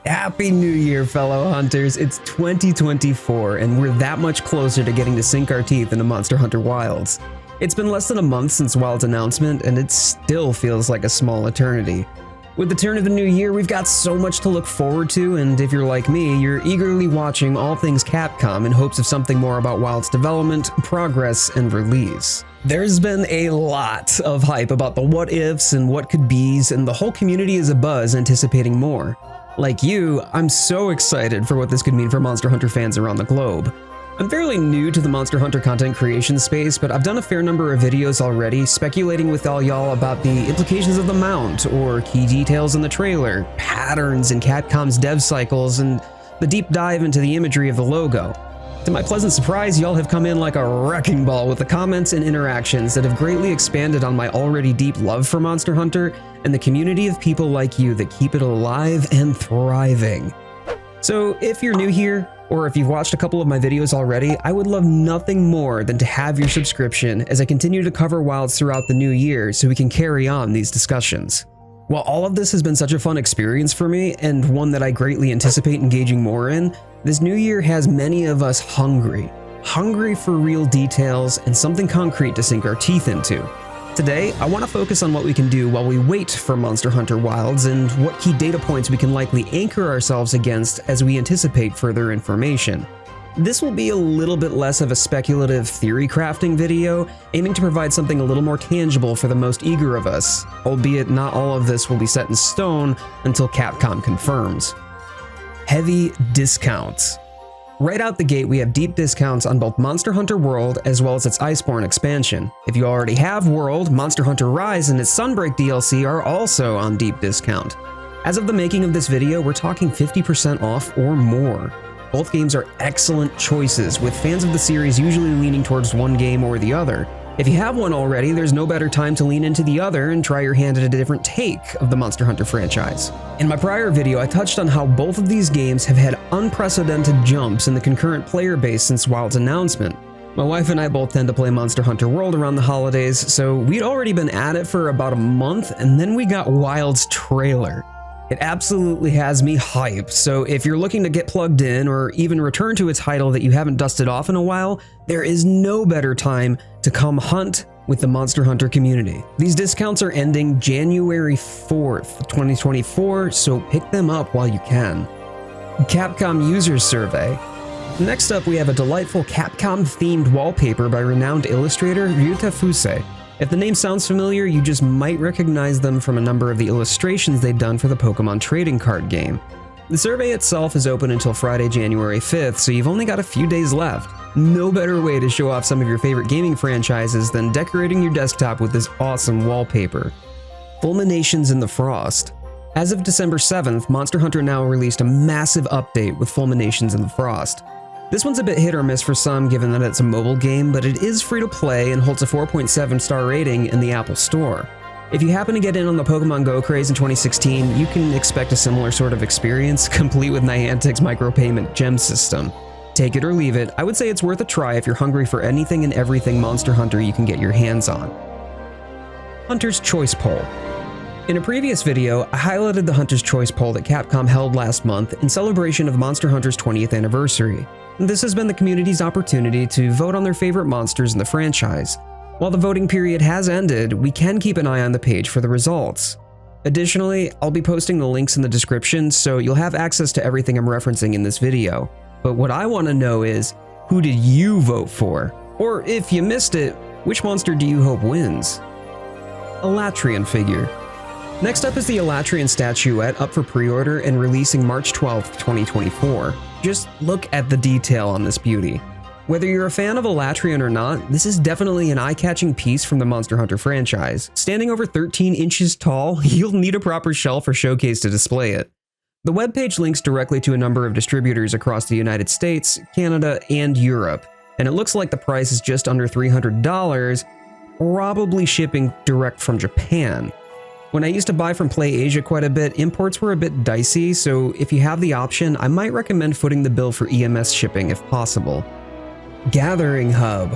Happy New Year, fellow hunters. It's 2024, and we're that much closer to getting to sink our teeth into Monster Hunter Wilds. It's been less than a month since Wild's announcement, and it still feels like a small eternity. With the turn of the new year, we've got so much to look forward to, and if you're like me, you're eagerly watching all things Capcom in hopes of something more about Wild's development, progress, and release. There's been a lot of hype about the what ifs and what could be's, and the whole community is abuzz anticipating more. Like you, I'm so excited for what this could mean for Monster Hunter fans around the globe. I'm fairly new to the Monster Hunter content creation space, but I've done a fair number of videos already speculating with all y'all about the implications of the mount, or key details in the trailer, patterns in Capcom's dev cycles, and the deep dive into the imagery of the logo. To my pleasant surprise, y'all have come in like a wrecking ball with the comments and interactions that have greatly expanded on my already deep love for Monster Hunter and the community of people like you that keep it alive and thriving. So if you're new here, or if you've watched a couple of my videos already, I would love nothing more than to have your subscription as I continue to cover Wilds throughout the new year so we can carry on these discussions. While all of this has been such a fun experience for me, and one that I greatly anticipate engaging more in, this new year has many of us hungry for real details and something concrete to sink our teeth into. Today, I want to focus on what we can do while we wait for Monster Hunter Wilds and what key data points we can likely anchor ourselves against as we anticipate further information. This will be a little bit less of a speculative theory crafting video, aiming to provide something a little more tangible for the most eager of us, albeit not all of this will be set in stone until Capcom confirms. Heavy discounts. Right out the gate, we have deep discounts on both Monster Hunter World as well as its Iceborne expansion. If you already have World, Monster Hunter Rise and its Sunbreak DLC are also on deep discount. As of the making of this video, we're talking 50% off or more. Both games are excellent choices, with fans of the series usually leaning towards one game or the other. If you have one already, there's no better time to lean into the other and try your hand at a different take of the Monster Hunter franchise. In my prior video, I touched on how both of these games have had unprecedented jumps in the concurrent player base since Wild's announcement. My wife and I both tend to play Monster Hunter World around the holidays, so we'd already been at it for about a month, and then we got Wild's trailer. It absolutely has me hyped, so if you're looking to get plugged in or even return to a title that you haven't dusted off in a while, there is no better time to come hunt with the Monster Hunter community. These discounts are ending January 4th, 2024, so pick them up while you can. Capcom Users Survey. Next up, we have a delightful Capcom-themed wallpaper by renowned illustrator Ryuta Fusei. If the name sounds familiar, you just might recognize them from a number of the illustrations they've done for the Pokemon trading card game. The survey itself is open until Friday, January 5th, so you've only got a few days left. No better way to show off some of your favorite gaming franchises than decorating your desktop with this awesome wallpaper. Fulminations in the Frost. As of December 7th, Monster Hunter Now released a massive update with Fulminations in the Frost. This one's a bit hit or miss for some given that it's a mobile game, but it is free to play and holds a 4.7 star rating in the Apple Store. If you happen to get in on the Pokemon Go craze in 2016, you can expect a similar sort of experience, complete with Niantic's micropayment gem system. Take it or leave it, I would say it's worth a try if you're hungry for anything and everything Monster Hunter you can get your hands on. Hunter's Choice Poll. In a previous video, I highlighted the Hunter's Choice Poll that Capcom held last month in celebration of Monster Hunter's 20th anniversary. This has been the community's opportunity to vote on their favorite monsters in the franchise. While the voting period has ended, we can keep an eye on the page for the results. Additionally, I'll be posting the links in the description, so you'll have access to everything I'm referencing in this video. But what I want to know is, who did you vote for? Or if you missed it, which monster do you hope wins? Alatreon figure. Next up is the Alatreon statuette up for pre-order and releasing March 12th, 2024. Just look at the detail on this beauty. Whether you're a fan of Alatreon or not, this is definitely an eye-catching piece from the Monster Hunter franchise. Standing over 13 inches tall, you'll need a proper shelf or showcase to display it. The webpage links directly to a number of distributors across the United States, Canada, and Europe, and it looks like the price is just under $300, probably shipping direct from Japan. When I used to buy from Play Asia quite a bit, imports were a bit dicey, so if you have the option, I might recommend footing the bill for EMS shipping if possible. Gathering Hub.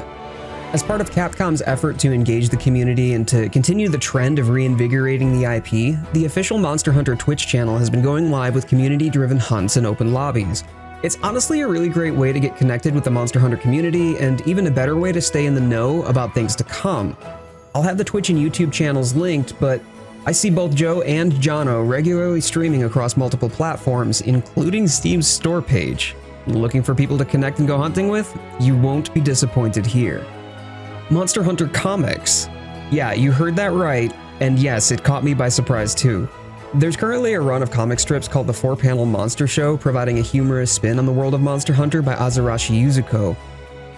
As part of Capcom's effort to engage the community and to continue the trend of reinvigorating the IP, the official Monster Hunter Twitch channel has been going live with community-driven hunts and open lobbies. It's honestly a really great way to get connected with the Monster Hunter community, and even a better way to stay in the know about things to come. I'll have the Twitch and YouTube channels linked, but I see both Joe and Jono regularly streaming across multiple platforms, including Steam's store page. Looking for people to connect and go hunting with? You won't be disappointed here. Monster Hunter Comics. Yeah, you heard that right, and yes, it caught me by surprise too. There's currently a run of comic strips called the 4-Panel Monster Show, providing a humorous spin on the world of Monster Hunter by Azarashi Yuzuko.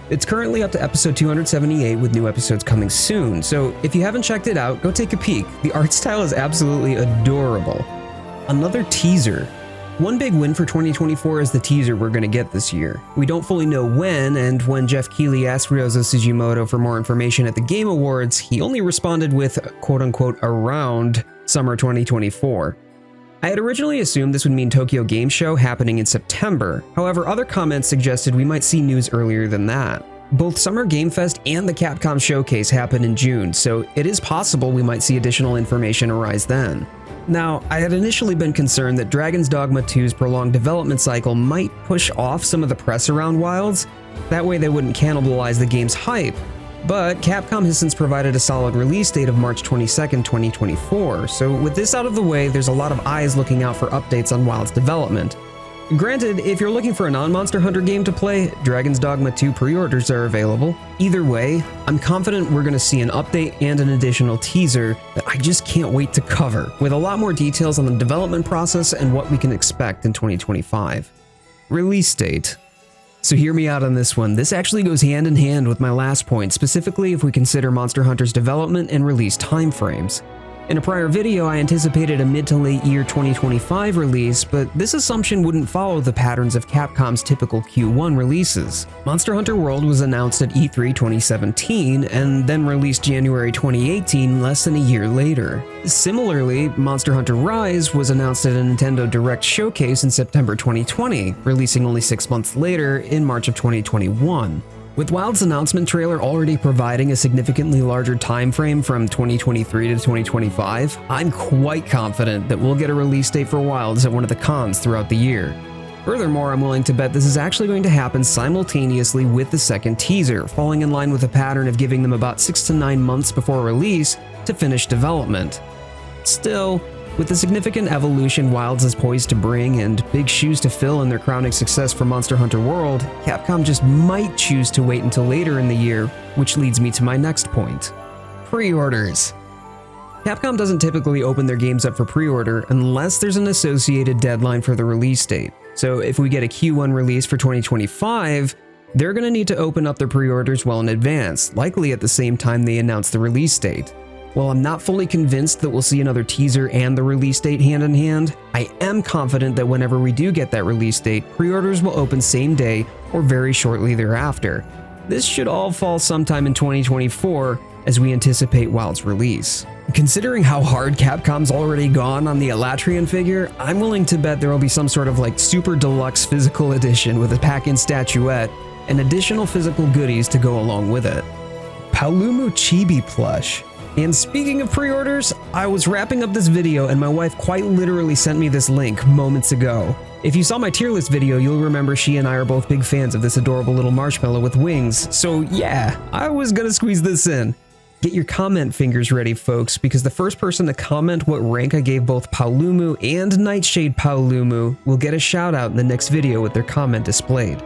It's currently up to episode 278 with new episodes coming soon, so if you haven't checked it out, go take a peek. The art style is absolutely adorable. Another teaser. One big win for 2024 is the teaser we're going to get this year. We don't fully know when, and when Jeff Keighley asked Ryozo Sugimoto for more information at the Game Awards, he only responded with quote-unquote around summer 2024. I had originally assumed this would mean Tokyo Game Show happening in September, however other comments suggested we might see news earlier than that. Both Summer Game Fest and the Capcom Showcase happen in June, so it is possible we might see additional information arise then. Now, I had initially been concerned that Dragon's Dogma 2's prolonged development cycle might push off some of the press around Wilds, that way they wouldn't cannibalize the game's hype, but Capcom has since provided a solid release date of March 22nd, 2024, so with this out of the way, there's a lot of eyes looking out for updates on Wilds development. Granted, if you're looking for a non-Monster Hunter game to play, Dragon's Dogma 2 pre-orders are available. Either way, I'm confident we're going to see an update and an additional teaser that I just can't wait to cover, with a lot more details on the development process and what we can expect in 2025. Release date. So hear me out on this one. This actually goes hand in hand with my last point, specifically if we consider Monster Hunter's development and release timeframes. In a prior video, I anticipated a mid to late year 2025 release, but this assumption wouldn't follow the patterns of Capcom's typical Q1 releases. Monster Hunter World was announced at E3 2017 and then released January 2018, less than a year later. Similarly, Monster Hunter Rise was announced at a Nintendo Direct Showcase in September 2020, releasing only 6 months later in March of 2021. With Wilds' announcement trailer already providing a significantly larger time frame from 2023 to 2025, I'm quite confident that we'll get a release date for Wilds at one of the cons throughout the year. Furthermore, I'm willing to bet this is actually going to happen simultaneously with the second teaser, falling in line with a pattern of giving them about 6 to 9 months before release to finish development. Still, with the significant evolution Wilds is poised to bring and big shoes to fill in their crowning success for Monster Hunter World, Capcom just might choose to wait until later in the year, which leads me to my next point. Pre-orders. Capcom doesn't typically open their games up for pre-order unless there's an associated deadline for the release date. So if we get a Q1 release for 2025, they're going to need to open up their pre-orders well in advance, likely at the same time they announce the release date. While I'm not fully convinced that we'll see another teaser and the release date hand in hand, I am confident that whenever we do get that release date, pre-orders will open same day or very shortly thereafter. This should all fall sometime in 2024 as we anticipate Wilds' release. Considering how hard Capcom's already gone on the Alatreon figure, I'm willing to bet there will be some sort of super deluxe physical edition with a pack-in statuette and additional physical goodies to go along with it. Paolumu Chibi Plush. And speaking of pre-orders, I was wrapping up this video and my wife quite literally sent me this link moments ago. If you saw my tier list video, you'll remember she and I are both big fans of this adorable little marshmallow with wings, so yeah, I was gonna squeeze this in. Get your comment fingers ready, folks, because the first person to comment what rank I gave both Paolumu and Nightshade Paolumu will get a shout out in the next video with their comment displayed.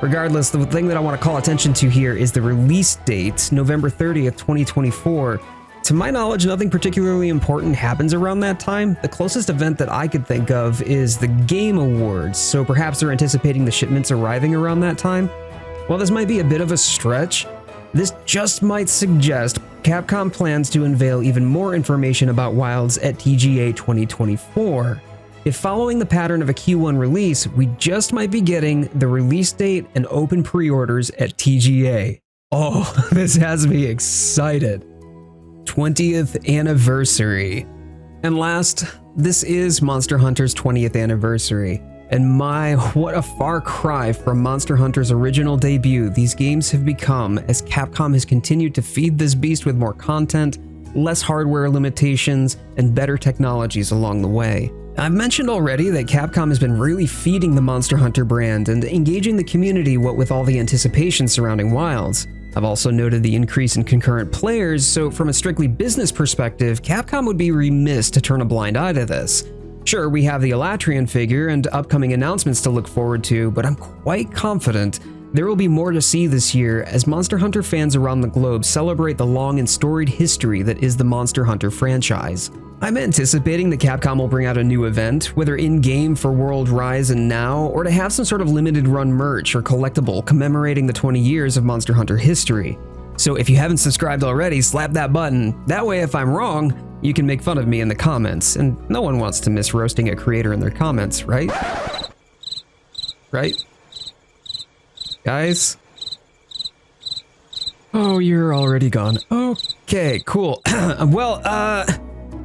Regardless, the thing that I want to call attention to here is the release date, November 30th, 2024. To my knowledge, nothing particularly important happens around that time. The closest event that I could think of is the Game Awards, so perhaps they're anticipating the shipments arriving around that time. While this might be a bit of a stretch, this just might suggest Capcom plans to unveil even more information about Wilds at TGA 2024. If following the pattern of a Q1 release, we just might be getting the release date and open pre-orders at TGA. Oh, this has me excited. 20th anniversary. And last, this is Monster Hunter's 20th anniversary. And my, what a far cry from Monster Hunter's original debut these games have become as Capcom has continued to feed this beast with more content, less hardware limitations, and better technologies along the way. I've mentioned already that Capcom has been really feeding the Monster Hunter brand and engaging the community what with all the anticipation surrounding Wilds. I've also noted the increase in concurrent players, so from a strictly business perspective, Capcom would be remiss to turn a blind eye to this. Sure, we have the Alatreon figure and upcoming announcements to look forward to, but I'm quite confident there will be more to see this year as Monster Hunter fans around the globe celebrate the long and storied history that is the Monster Hunter franchise. I'm anticipating that Capcom will bring out a new event, whether in-game for World Rise and Now, or to have some sort of limited run merch or collectible commemorating the 20 years of Monster Hunter history. So if you haven't subscribed already, slap that button. That way, if I'm wrong, you can make fun of me in the comments, and no one wants to miss roasting a creator in their comments, right? Right? Guys? Oh, you're already gone. Okay, cool. Well,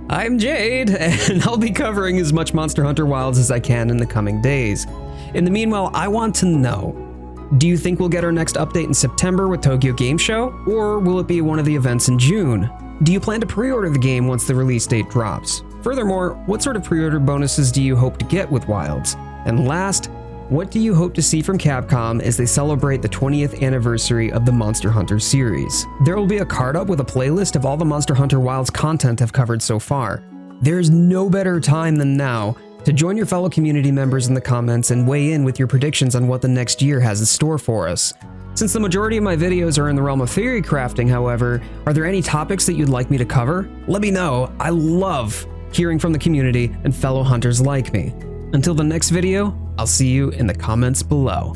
I'm Jade, and I'll be covering as much Monster Hunter Wilds as I can in the coming days. In the meanwhile, I want to know, do you think we'll get our next update in September with Tokyo Game Show, or will it be one of the events in June? Do you plan to pre-order the game once the release date drops? Furthermore, what sort of pre-order bonuses do you hope to get with Wilds? And last, what do you hope to see from Capcom as they celebrate the 20th anniversary of the Monster Hunter series? There will be a card up with a playlist of all the Monster Hunter Wilds content I've covered so far. There's no better time than now to join your fellow community members in the comments and weigh in with your predictions on what the next year has in store for us. Since the majority of my videos are in the realm of theory crafting, however, are there any topics that you'd like me to cover? Let me know. I love hearing from the community and fellow hunters like me. Until the next video, I'll see you in the comments below.